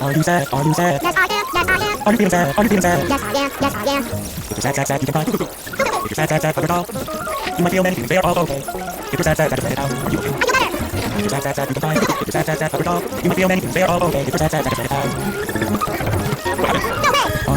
Are you sad? Are you sad? Yes, I am. Yes, I am. Are you feeling sad? Are you feeling sad? Yes, I am. Yes, I am. If you're sad, sad, sad, you can cry. If you're sad, sad, sad, fuck it all. You might feel many things, they are all okay. If you're sad, sad, sad, just let it out. Are you okay? Are you better? If you're sad, sad, sad, you can cry. If you're sad, sad, sad, fuck it all. You might feel many things, they are all okay. If you're sad, sad, sad, just let it out. What happened? No way.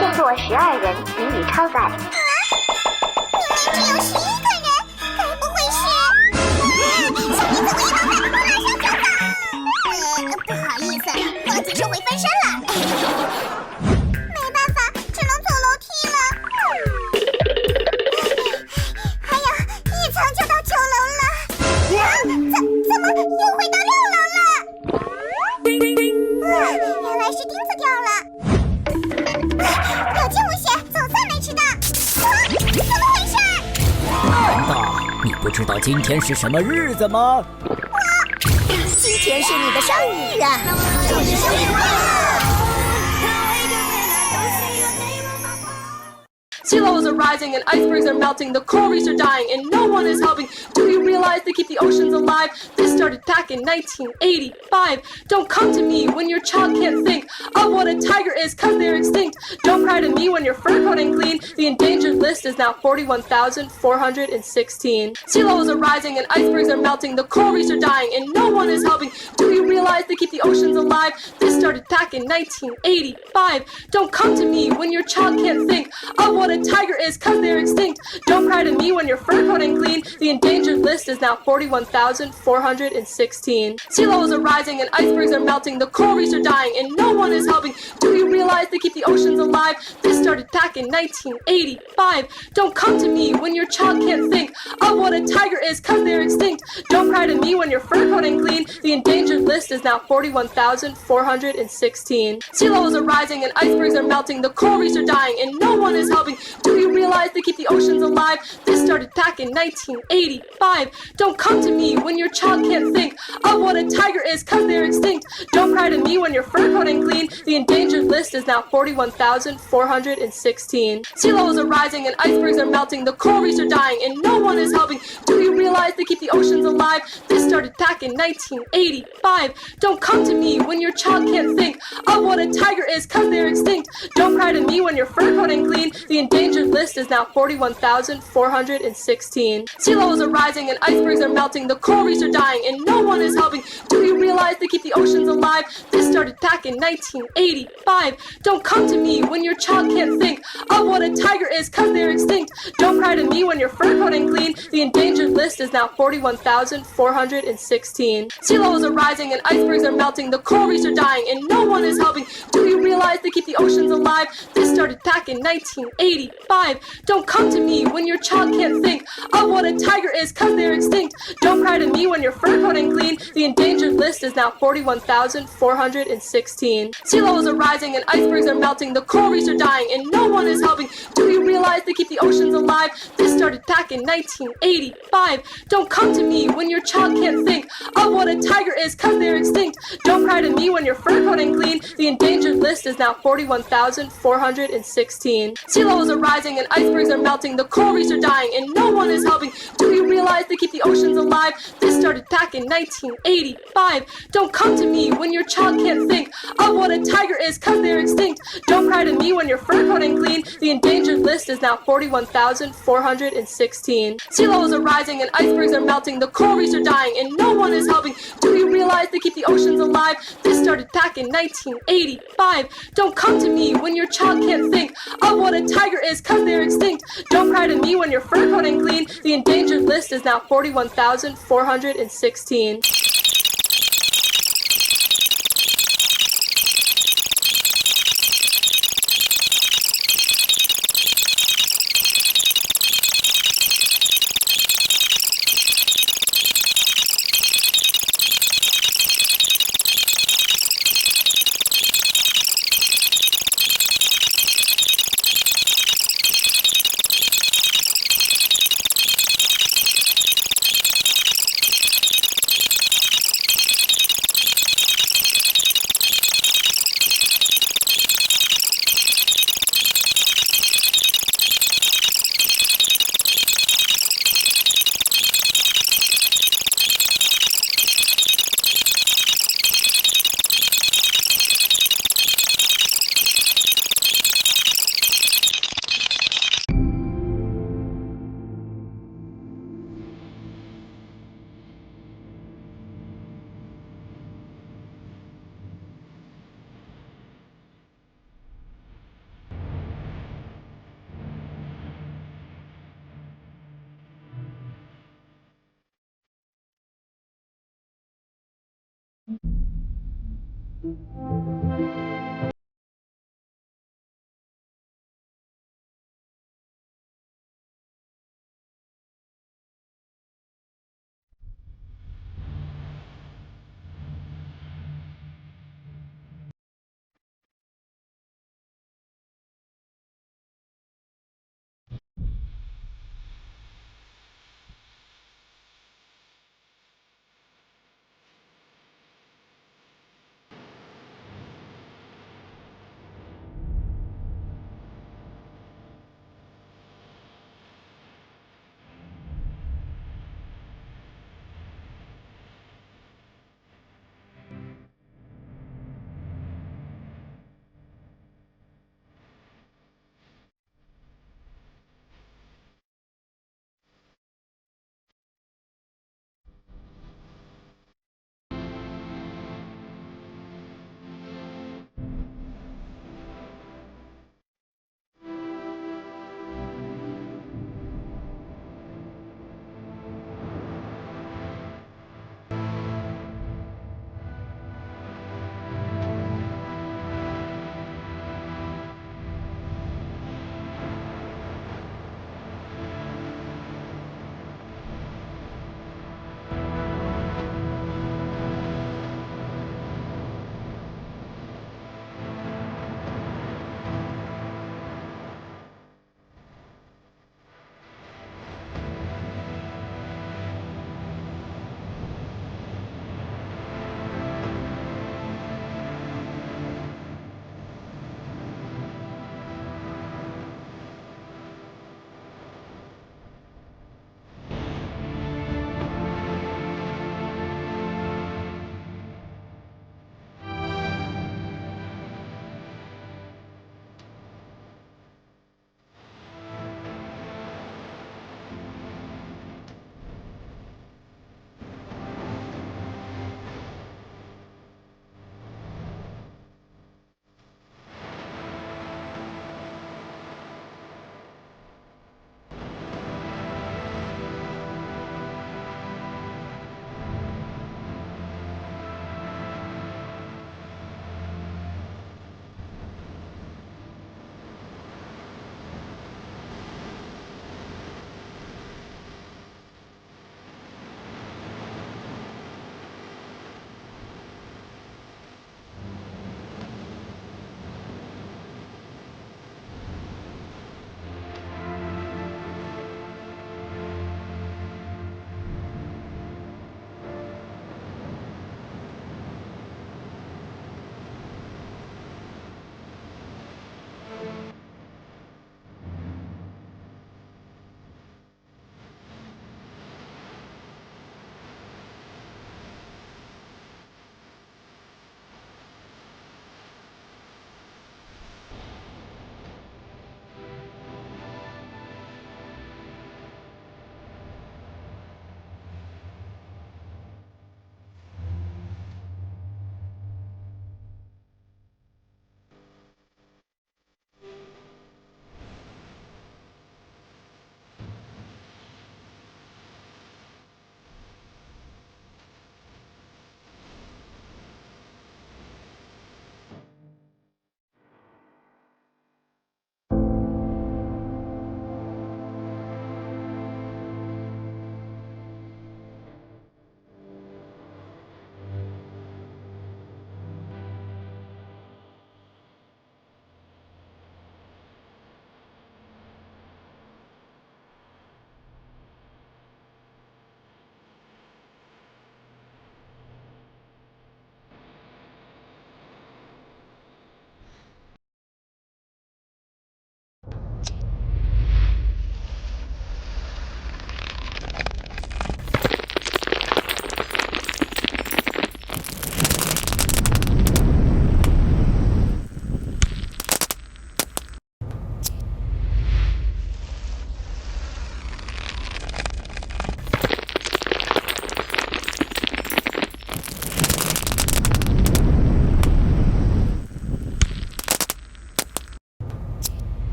限座12人，名语超载。只有11个人，该不会你不知道今天是什么日子吗？今天是你的生日啊！祝你生日快乐！ Sea levels are rising and icebergs are melting. The coral reefs are dying and no one is helping. Do you realize they keep the oceans alive? This started back in 1985. Don't come to me when your child can't think of what a tiger is cause they're extinct. Don't cry to me when your fur coat ain't clean. The endangered list is now 41,416. Sea levels are rising and icebergs are melting. The coral reefs are dying and no one is helping. Do you realize they keep the oceans alive? This started back in 1985. Don't come to me when your child can't think of what a tiger is cause they're extinct. Don't cry to me when your fur coat ain't clean. The endangered list is now 41,416. Sea levels are rising and icebergs are melting. The coral reefs are dying and no one is helping. Do you realize they keep the oceans alive? This started back in 1985. Don't come to me when your child can't think of what a tiger is cause they're extinct. Don't cry to me when your fur coat ain't clean. The endangered list is now 41,416. Sea levels are rising and icebergs are melting. The coral reefs are dying and no one is helping. Do you realize they keep the oceans alive? This started back in 1985. Don't come to me when your child can't think of what a tiger is cause they're extinct. Don't cry to me when your fur coat ain't clean. The endangered list is now 41,416. Sea levels are rising and icebergs are melting. The coral reefs are dying and no one is helping. Do you realize they keep the oceans alive? This started back in 1985. Don't come to me when your child can't think of what a tiger is cause they're extinct. Don't cry to me when your fur coat ain't clean. The endangered list is now 41,416. Sea levels are rising and icebergs are melting. The coral reefs are dying and no one is helping. Do you realize they keep the oceans alive? This started back in 1985. Don't come to me when your child can't think of what a tiger is cause they're extinct. Don't cry to me when your fur coat ain't clean. The endangered list is now 41,416. Sea levels are rising and icebergs are melting. The coral reefs are dying and no one is helping. Do you realize they keep the oceans alive? This started back in 1985. Don't come to me when your child can't think of what a tiger is cause they're extinct. Don't cry to me when your fur coat ain't clean. The endangered list is now 41,416. Sea levels are rising and icebergs are melting. The coral reefs are dying and no one is helping. Do you realize they keep the oceans alive? This started back in 1985. Don't come to me when your child can't think of what a tiger is cause they're extinct. Don't cry to me when your fur coat ain't clean. The endangered list is now 41,416. Sea levels are rising and icebergs are melting. The coral reefs are dying and no one is helping. Do you realize they keep the oceans alive? This started back in 1985. Don't come to me when your child can't think of what a tiger is cause they're extinct. Don't cry to me when your fur coat ain't clean. The endangered list is now 41,416. Sea levels are rising and icebergs are melting. The coral reefs are dying and no one is helping. Do you realize they keep the oceans alive? This started back in 1985. Don't come to me when your child can't think of what a tiger is cause they're extinct. Don't cry to me when your fur coat ain't clean. The endangered list is now 41,416.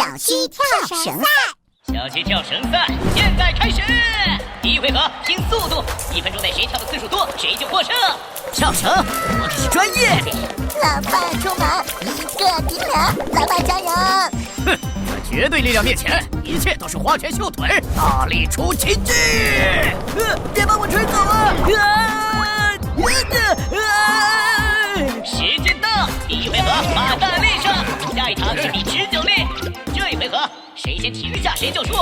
小鸡跳绳赛。小鸡跳绳赛现在开始。第一回合拼速度，1分钟内谁跳的次数多，谁就获胜。跳绳，我可是专业的。老爸出马，1个顶2，老爸加油！哼，在绝对力量面前，一切都是花拳绣腿，大力出奇迹。别把我吹走啊！时间到，第一回合马上练上，下一场是比持久力。这一回合谁先停下谁就输。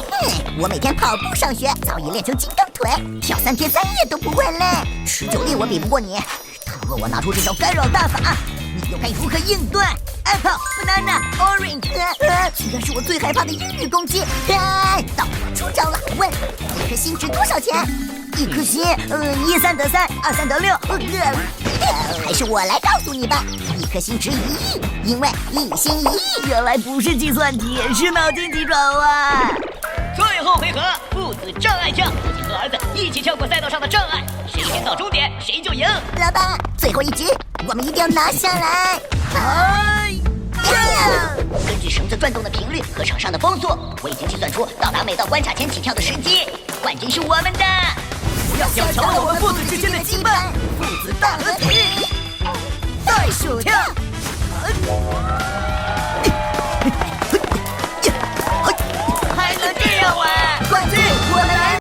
我每天跑步上学，早已练成金刚腿，跳3天3夜都不会累。持久力我比不过你，倘若我拿出这招干扰大法，你又该如何应对 ？Apple、banana、orange， 居然是我最害怕的英语攻击。到我出招了，问1颗星值多少钱？1颗星，1、3得3，2、3得6。还是我来告诉你吧，1颗星值1亿，因为1心1意。原来不是计算题，是脑筋急转弯。最后回合，父子障碍跳，父亲和儿子一起跳过赛道上的障碍，谁先到终点谁就赢。老爸，最后一局我们一定要拿下来！根据绳子转动的频率和场上的风速，我已经计算出到达每道关卡前起跳的时机。冠军是我们的！不要小瞧我们父子之间的羁绊，父子大合体，袋鼠跳。还能这样玩？冠军，我们来！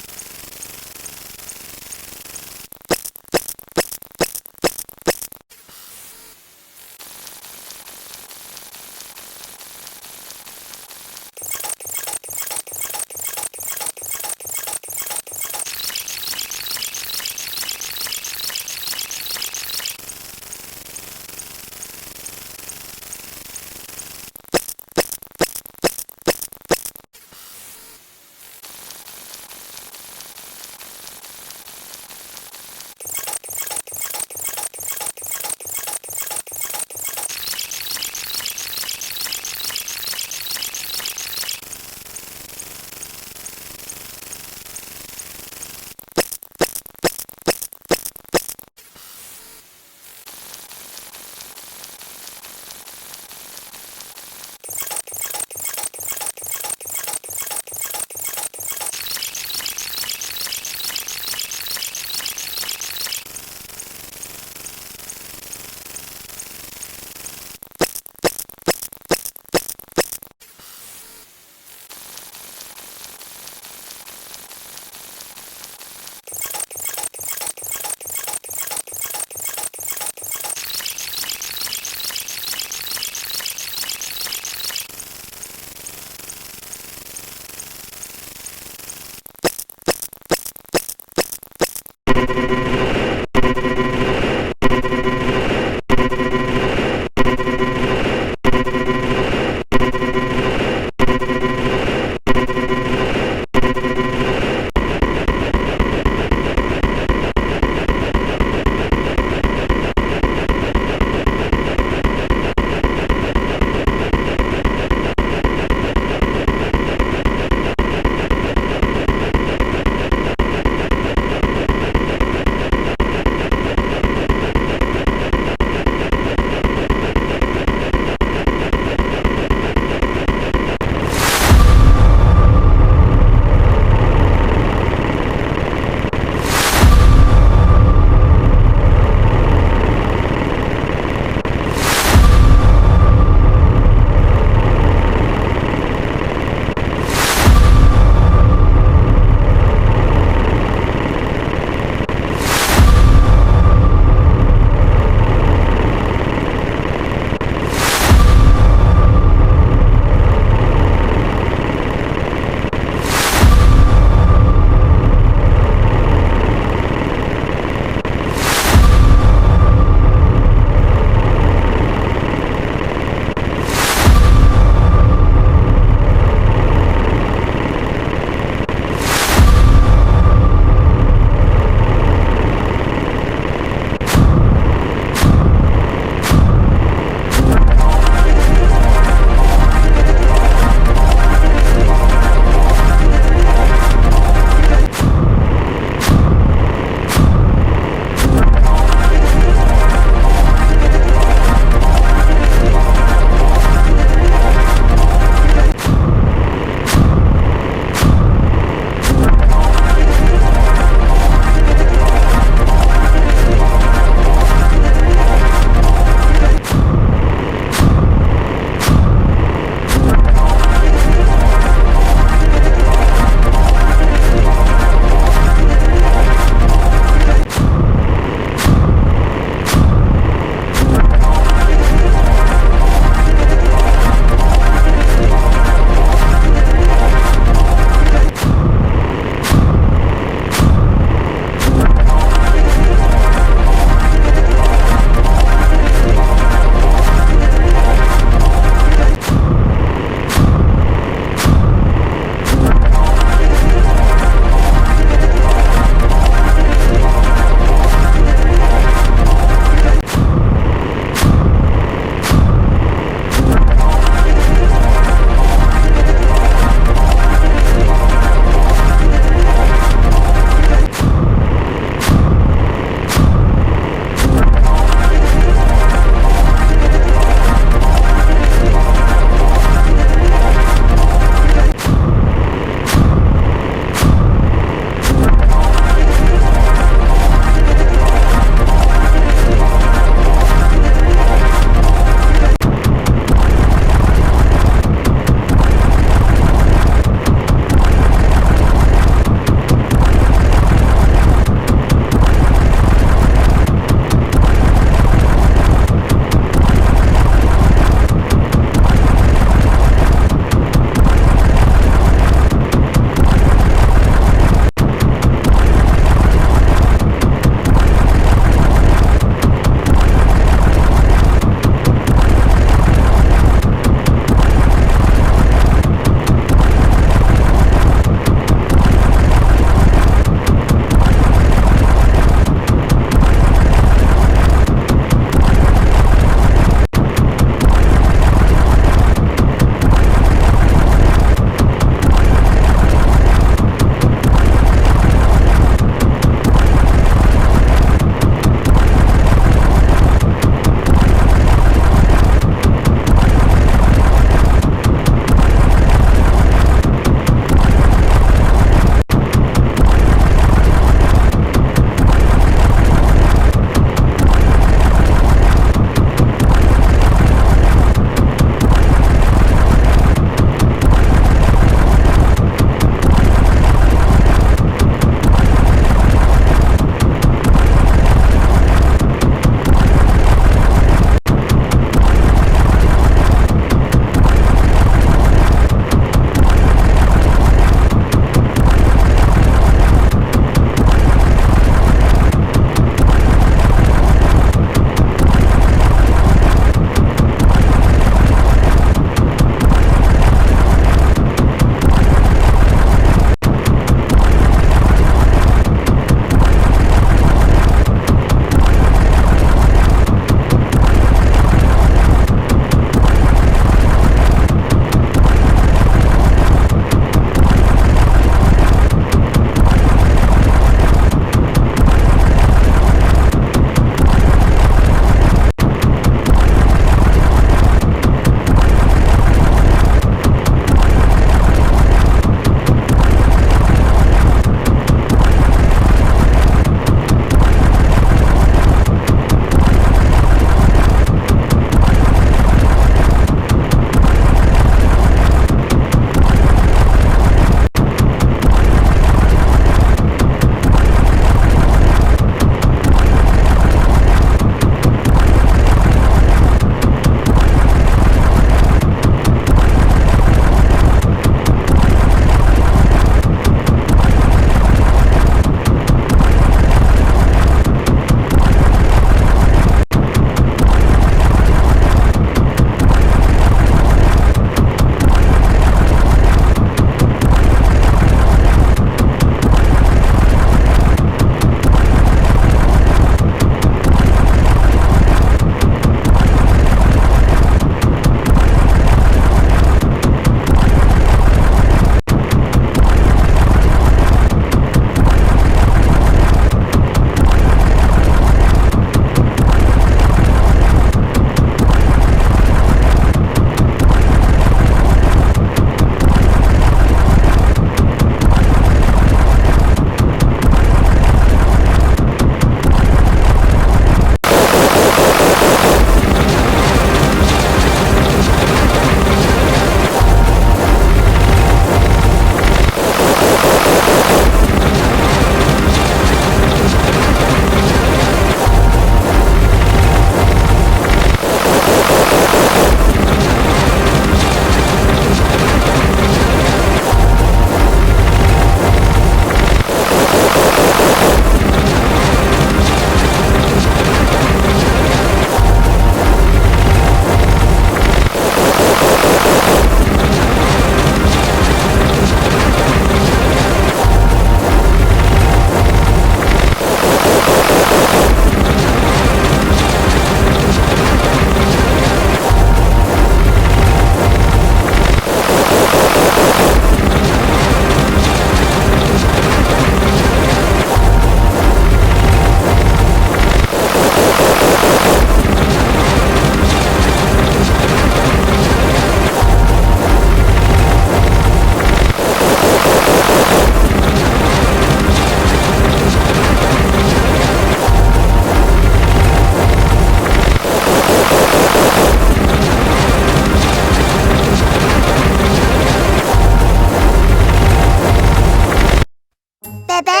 Bebe?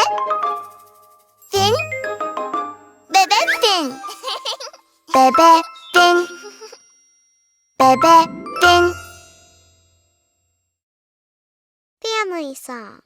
Fin? Bebe Fin. Bebe Fin. Bebe Fin. Family song.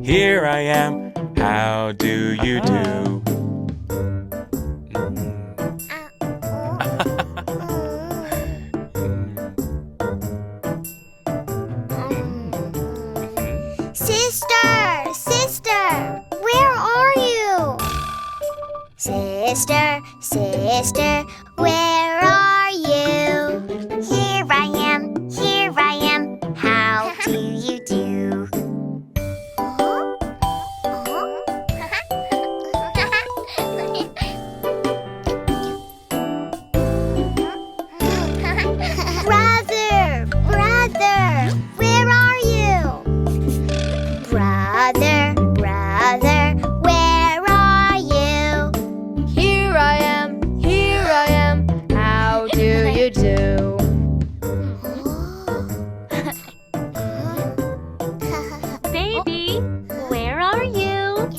Here I am, how do you do? Sister, sister, where are you? Sister, sister, where are you? Here I am, how do you do? Brother, brother, where are you? Brother, brother, where are you? Here I am, how do you do? Baby, where are you?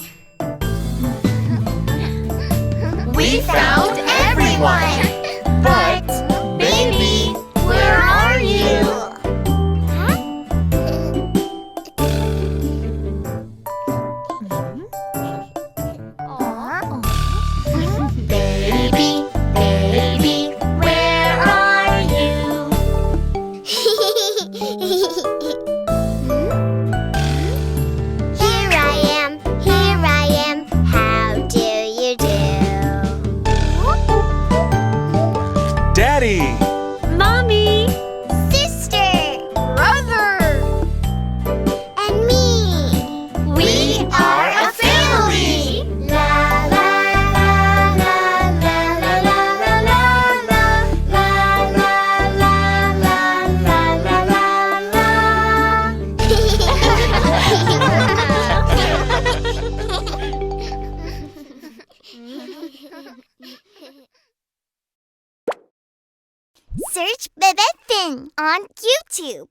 We found everyone! But, baby, where are you? Baby, baby, where are you? Here I am, how do you do? Daddy! Mommy! Sister, Brother! and me. We are a family. La la la la la la la la la la la la la la la. Search Bebe Fin on YouTube.